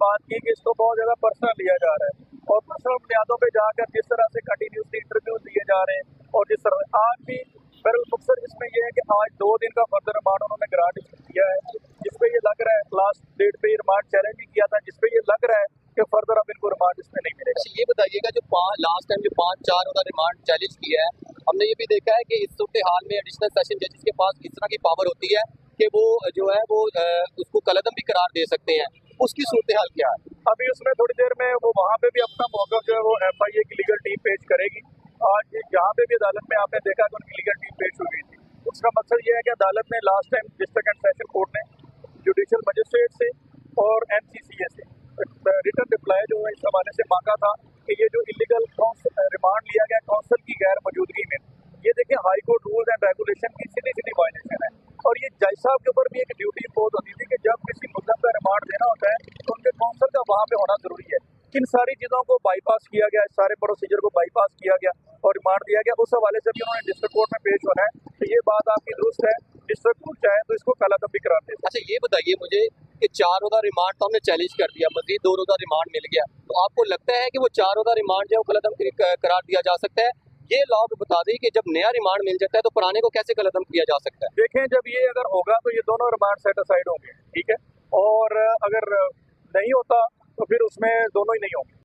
बात की कि इसको बहुत ज़्यादा पर्सनल लिया जा रहा है और पर्सनल बुनियादों पे जाकर जिस तरह से कंटिन्यूसली इंटरव्यूज दिए जा रहे हैं और जिस तरह आज भी मेरा मकसद इसमें यह है कि आज 2 दिन का फर्दर रिमांड उन्होंने ग्रांट किया है, जिसपे ये लग रहा है लास्ट डेट पे रिमांड चैलेंज भी किया था, जिसपे ये लग रहा है कि फर्दर अब इनको रिमांड इसमें नहीं मिलेगा। अच्छा, ये बताइएगा जो लास्ट टाइम जो 5-4 उन्होंने रिमांड चैलेंज किया है, हमने ये भी देखा है कि इस सूरत हाल में एडिशनल सेशन जजेस के पास इस तरह की पावर होती है कि वो जो है वो उसको कलअदम भी करार दे सकते हैं, उसकी सूरत हाल क्या है? अभी उसमें थोड़ी देर में वो वहाँ पे भी अपना मौक़िफ़ जो है वो FIA की लीगल टीम पेश करेगी। आज जहाँ पे भी अदालत में आपने देखा कि उनकी लीगल टीम पेश हुई थी, उसका मकसद ये है कि अदालत ने last time district and session court ने जुडिशल मजिस्ट्रेट से और NCCA से रिटन रिप्लाई जो है इस हवाले से मांगा था कि ये जो इलीगल रिमांड लिया गया काउंसिल की गैर मौजूदगी में, ये देखिए high court rules and regulation की सीधी वायलेशन है। और ये जज साहब के ऊपर भी एक ड्यूटी इम्पोज होती थी कि जब किसी मुल्ज़िम का रिमांड देना होता है तो उनके काउंसिल का वहाँ पे होना जरूरी है। इन सारी चीज़ों को बाईपास किया गया, सारे प्रोसीजर को बाईपास किया गया और रिमांड दिया गया। उस हवाले से भी उन्होंने डिस्ट्रिक्ट कोर्ट में पेश होना है, तो ये बात आपकी दुरुस्त है, डिस्ट्रिक्ट कोर्ट चाहे तो इसको कलअदम भी करार दे। अच्छा, ये बताइए मुझे कि 4 रोज़ा रिमांड तो हमने चैलेंज कर दिया, मजीद 2 रोज़ा रिमांड मिल गया, तो आपको लगता है कि वो 4 रोज़ा रिमांड जो है कलअदम करार दिया जा सकता है? ये लॉ बता दें कि जब नया रिमांड मिल जाता है तो पुराने को कैसे कलअदम किया जा सकता है? देखें, जब ये अगर होगा तो ये दोनों रिमांड सेट असाइड होंगे, ठीक है, और अगर नहीं होता तो फिर उसमें दोनों ही नहीं होंगे।